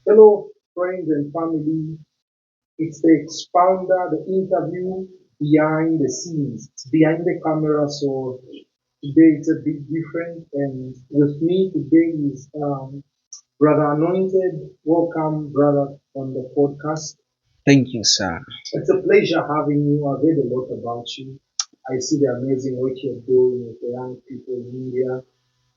Hello, friends and family. It's the expounder, the interview behind the scenes. It's behind the camera. So today it's a bit different. And with me today is Brother Anointed. Welcome, brother, on the podcast. Thank you, sir. It's a pleasure having you. I've heard a lot about you. I see the amazing work you're doing with the young people in India.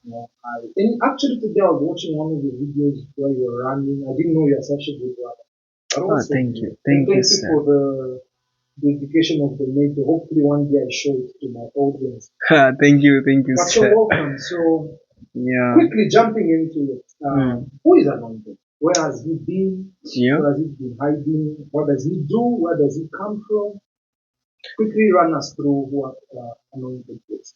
And actually today I was watching one of the videos where you were running. I didn't know you're such a good runner. That Oh, was so thank good. you. And Thank you, thank you sir. for the dedication of the maker. Hopefully one day I show it to my audience. Thank you, But so sir. welcome. So Yeah. quickly jumping into it. Mm. Who is Anointed? Where has he been? Yeah. Where has he been hiding? What does he do? Where does he come from? Quickly run us through what Anointed is.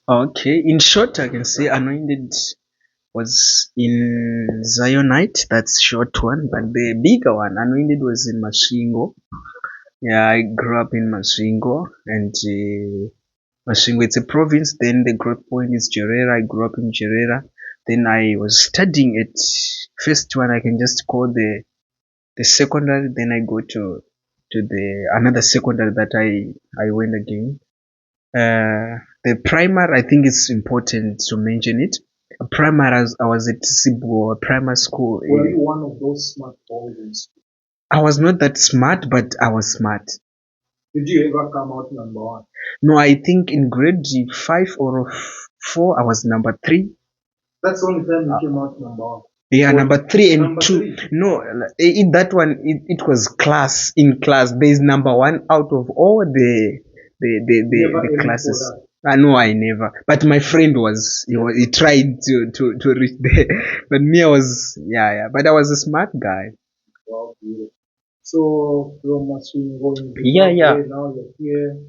Okay. In short, I can say Anointed was in Zionite. That's short one, but the bigger one, Anointed, was in Mashingo. Yeah, I grew up in Mashingo, and Mashingo, it's a province. Then the growth point is Jerera. I grew up in Jerera. Then I was studying at first one. I can just call the secondary. Then I go to the another secondary that I went again. The primary, I think it's important to mention it. Primary, I was at Sibu primary school. Were you one of those smart boys in school? I was not that smart, but I was smart. Did you ever come out number one? No, I think in grade 5 or 4, I was number 3. That's the only time you came out number one. Yeah, Or number 3 and number 2. three. No, in that one, it was class. In class, there is number 1 out of all Never the aiming for classes. that. No, I never. But my friend he tried to reach there. But me, I was, yeah. But I was a smart guy. Wow, beautiful. So from Maswingo in Yeah, yeah. Zimbabwe, now you're here.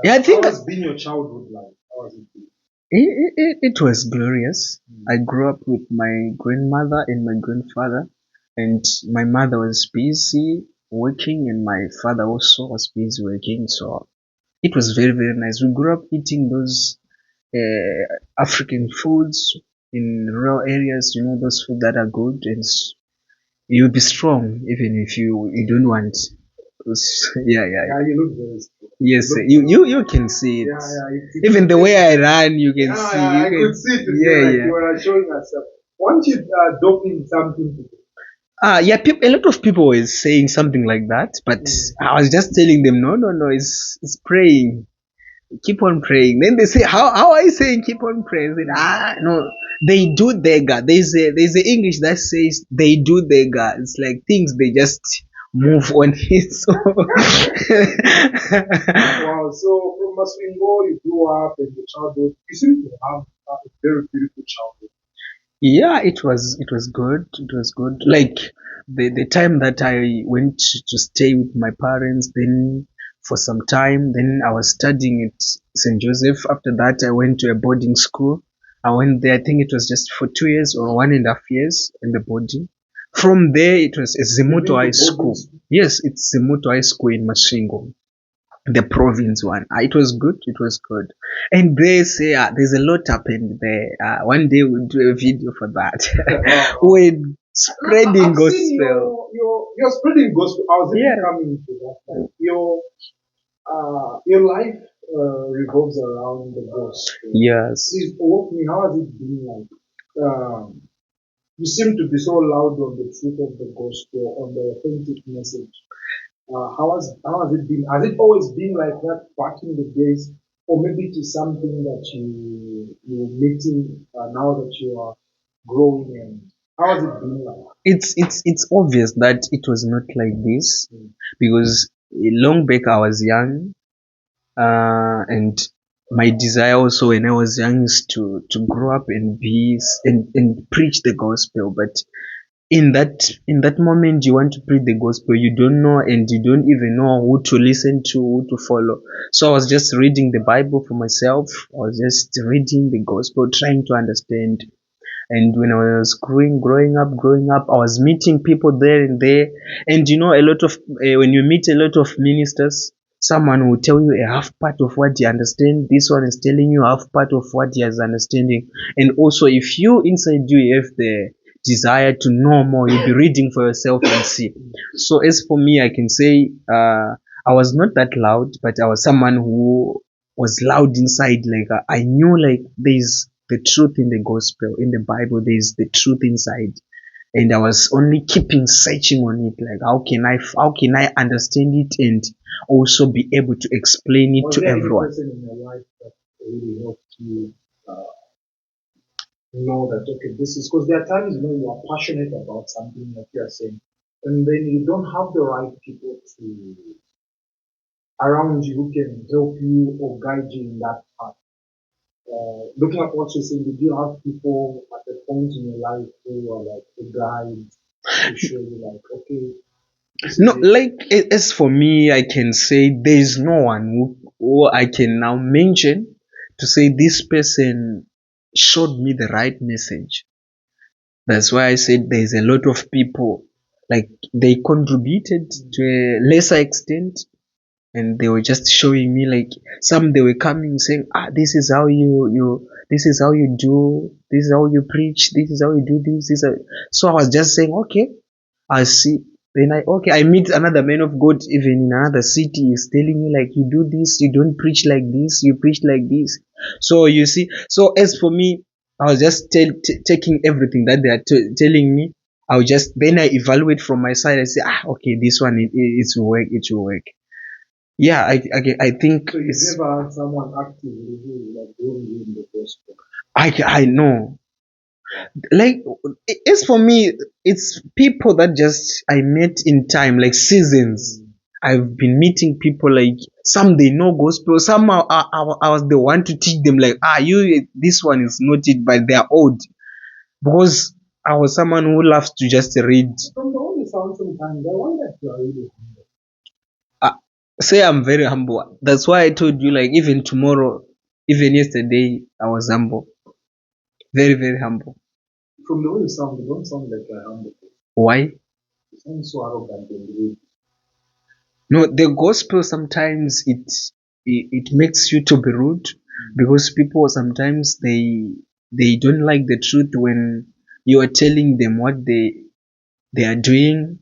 Yeah, I How think has been your childhood life? How has it been? it was glorious. I grew up with my grandmother and my grandfather, and my mother was busy working, and my father also was busy working. So it was very, very nice. We grew up eating those African foods in rural areas, those food that are good, and you'll be strong even if you don't want. Yeah, yeah, Yeah, you look very strong. yes, You look you can see it. yeah, yeah. Even the way I run, you can yeah, see. yeah, You I can, could see today, yeah, like yeah. you were showing us. Once you doping something today. Yeah, a lot of people were saying something like that, but I was just telling them, no, no, no, it's praying. Keep on praying. Then they say, how are you saying keep on praying? I said, no, they do their God. There's a English that says they do their God. It's like things they just move on it. So Wow, so from Maswingo, you grew up in the childhood. You seem to have a very beautiful childhood. yeah, it was good. It was good. Like the time that I went to stay with my parents, then for some time, then I was studying at St. Joseph. After that, I went to a boarding school. I went there. I think it was just for 2 years or 1.5 years in the boarding. From there, it was a You've Zemoto been to High boarding School. school. Yes, it's Zemoto High School in Mashingo, the province one. It was good. It was good. And they say there's a lot happened there. One day we'll do a video for that. Wow. When spreading I've seen gospel. your spreading gospel. I was even Yeah. coming to that. Like your life revolves around the gospel. Yes. Please walk me. How has it been like? You seem to be so loud on the truth of the gospel, on the authentic message. How has it been? Has it always been like that back in the days, or maybe it is something that you're meeting now that you are growing? And how has it been like? It's obvious that it was not like this Mm. because long back I was young, and my desire also when I was young is to grow up and and preach the gospel. But in that moment you want to preach the gospel, you don't know, and you don't even know who to listen to, who to follow. So I was just reading the Bible for myself. I was just reading the gospel, trying to understand. And when I was growing up, I was meeting people there and there. And a lot of when you meet a lot of ministers, someone will tell you a half part of what you understand. This one is telling you half part of what he is understanding. And also, if you inside you have desire to know more. You'll be reading for yourself and see. So as for me, I can say I was not that loud, but I was someone who was loud inside. Like I knew like there's the truth in the gospel, in the Bible. There's the truth inside, and I was only keeping searching on it. Like how can I understand it and also be able to explain it Was to there any everyone? person in your life that really helped you know that okay, this is because there are times you are passionate about something like you are saying, and then you don't have the right people to around you who can help you or guide you in that path. Looking at what you're saying, did you have people at a point in your life who are like a guide to show you like, okay, this No, is it? like as for me, I can say there is no one who I can now mention to say this person showed me the right message. That's why I said there's a lot of people like they contributed to a lesser extent, and they were just showing me like some they were coming saying this is how you this is how you do, this is how you preach, this is how you do so I was just saying okay, I see. Then I meet another man of God even in another city. He's telling me like you do this, you don't preach like this, you preach like this. So you see. So as for me, I was just taking everything that they are telling me. I will just then I evaluate from my side. I say okay, this one it will work. It will work. Yeah, I think So you never had someone actively who like growing you in the gospel. I know. Like as for me, it's people that just I met in time, like seasons. I've been meeting people like some they know gospel, some I was the one to teach them like you this one is not it, but they're old because I was someone who loves to just read. From the way you sound sometimes, I wonder if you are really Uh, Say I'm very humble. That's why I told you like even tomorrow, even yesterday, I was humble, very very humble. from the way you sound, you don't sound like you're humble. Why? You sound so arrogant and rude. No, the gospel sometimes it makes you to be rude because people sometimes they don't like the truth when you are telling them what they are doing,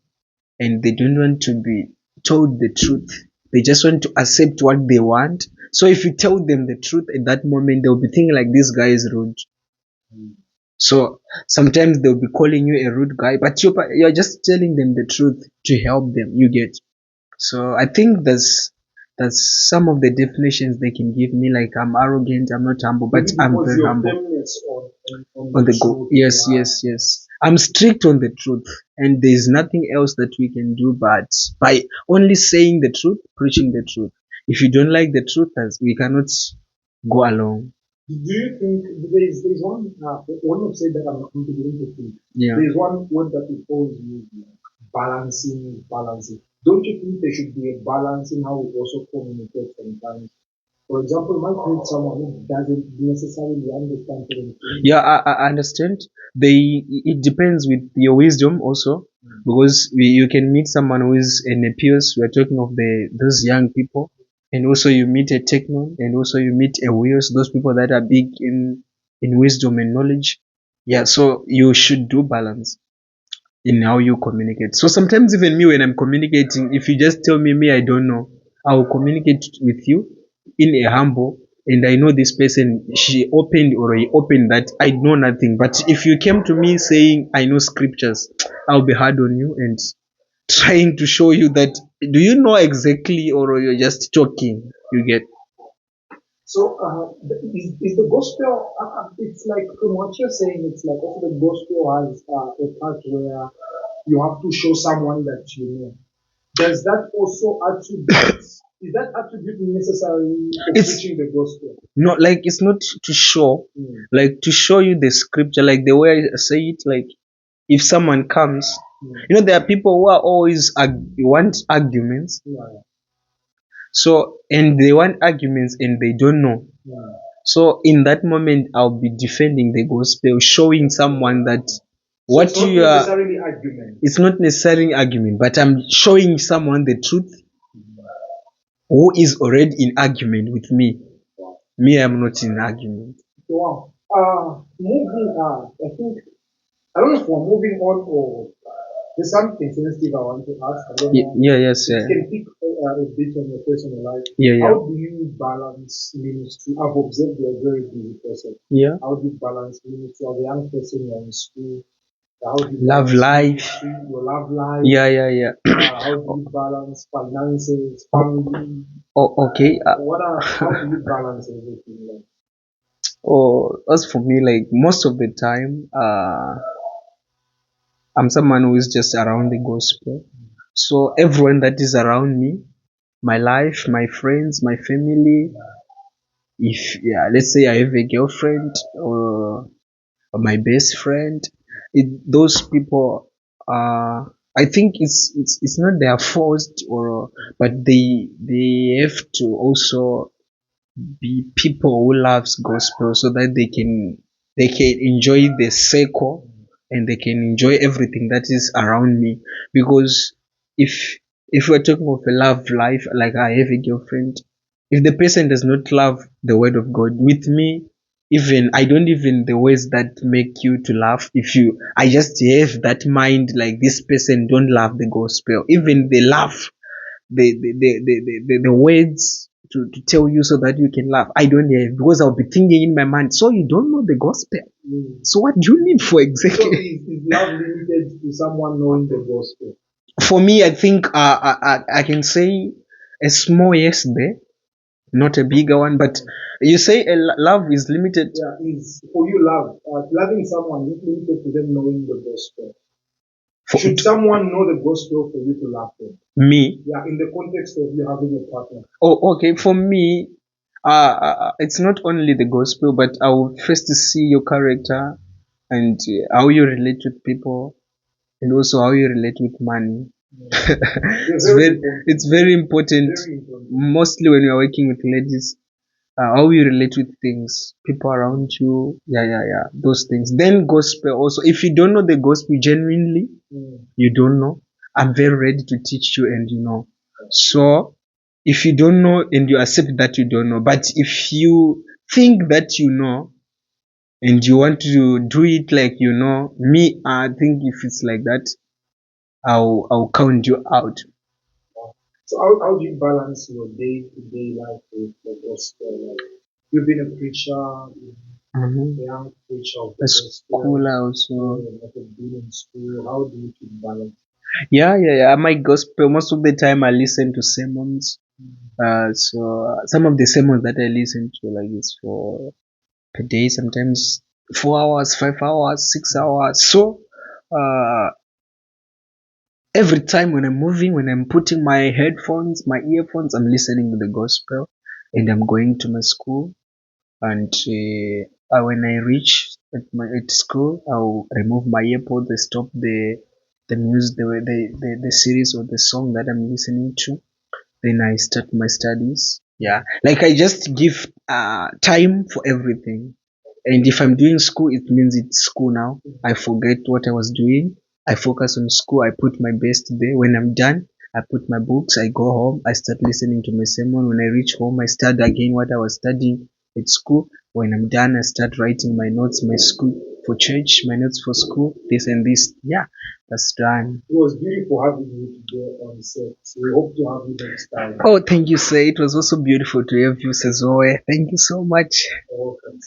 and they don't want to be told the truth. They just want to accept what they want. So if you tell them the truth at that moment, they'll be thinking like this guy is rude. So sometimes they'll be calling you a rude guy, but you're just telling them the truth to help them. You get. So I think that's some of the definitions they can give me. Like I'm arrogant, I'm not humble, but Maybe I'm because very your humble. firmness on On the the go, truth. yes, Yeah. yes, yes. I'm strict on the truth, and there's nothing else that we can do but by only saying the truth, preaching the truth. If you don't like the truth, as we cannot go along. Do you think there is one when you say that I'm beginning to think Yeah. there is one word that we always use like balancing. Don't you think there should be a balance in how we also communicate sometimes? For example, you might meet someone who doesn't necessarily understand certain things. Yeah, I understand. It depends with your wisdom also, because you can meet someone who is an Epios. We are talking of those young people, and also you meet a Technon, and also you meet a Wios, those people that are big in wisdom and knowledge. Yeah, so you should do balance in how you communicate. So sometimes even me when I'm communicating, if you just tell me I don't know, I will communicate with you in a humble, and I know this person she opened or he opened that I know nothing. But if you came to me saying I know scriptures, I'll be hard on you and trying to show you that do you know exactly or you're just talking. You get. So is the gospel? It's like from what you're saying, it's like also the gospel has a part where you have to show someone that you know. Does that also attribute? Is that attribute necessary for It's preaching the gospel? not like it's not to show, Mm. like to show you the scripture, like the way I say it, like if someone comes, there are people who are always want arguments. Yeah, So and they want arguments and they don't know. yeah. So in that moment, I'll be defending the gospel, showing someone that So what it's not you are. necessarily argument. It's not necessarily argument, but I'm showing someone the truth who is already in argument with me. Me, I'm not in argument. Wow. Moving on. I think I don't know if we're moving on or there's something sensitive I want to ask. I don't know. Yeah, yes, It can pick a bit on your personal life. yeah, yeah, How do you balance ministry? I've observed you're a very busy person. yeah. How do you balance ministry as a young person? You're in school. How do you Love balance life. ministry, your love life? Yeah, yeah, yeah. How do you balance finances, family? Oh, okay. How do you balance everything? Like, Oh, as for me, like most of the time, I'm someone who is just around the gospel. So everyone that is around me, my life, my friends, my family, if yeah, let's say I have a girlfriend or my best friend, those people, I think it's not their fault or, but they have to also be people who loves gospel so that they can enjoy the circle and they can enjoy everything that is around me. Because if we're talking of a love life, like I have a girlfriend, if the person does not love the word of God with me, even I don't even the ways that make you to laugh. If you I just have that mind like this person don't love the gospel, even they laugh the words to tell you so that you can laugh. I don't hear it because I'll be thinking in my mind, so you don't know the gospel. So what do you need for so exactly? is love limited to someone knowing the gospel? For me, I think I can say a small yes there, not a bigger one. But you say love is limited. Yeah, is for you loving someone is limited to them knowing the gospel. For Should someone know the gospel for you to love them? me, Yeah, in the context of you having a partner. oh, okay. For me, it's not only the gospel, but I will first see your character and how you relate with people and also how you relate with money. it's Very very important. it's very important, Very important. mostly when you're working with ladies, how you relate with things, people around you, yeah, those things. Then gospel also, if you don't know the gospel genuinely, you don't know, I'm very ready to teach you, and so if you don't know and you accept that you don't know, but if you think that you know and you want to do it like me, I think if it's like that, I'll count you out. So how do you balance your day-to-day life with the gospel? Like, you've been a preacher, Mm-hmm. a young preacher of A the school gospel, also. like you've been in school. How do you keep balance? Yeah. My gospel. Most of the time, I listen to sermons. So some of the sermons that I listen to, like, it's for per day. Sometimes 4 hours, 5 hours, 6 hours. So uh, every time when I'm moving, when I'm putting my headphones, my earphones, I'm listening to the gospel, and I'm going to my school. And when I reach at school, I'll remove my earpods. I stop the music, the series or the song that I'm listening to. Then I start my studies. Yeah, like I just give time for everything. And if I'm doing school, it means it's school now. I forget what I was doing. I focus on school. I put my best there. When I'm done, I put my books. I go home. I start listening to my sermon. When I reach home, I study again what I was studying at school. When I'm done, I start writing my notes, my school for church, my notes for school, this and this. Yeah, that's done. It was beautiful having you today on set. We hope to have you next time. Oh, thank you, sir. It was also beautiful to have you, Sezoe. Thank you so much. Okay.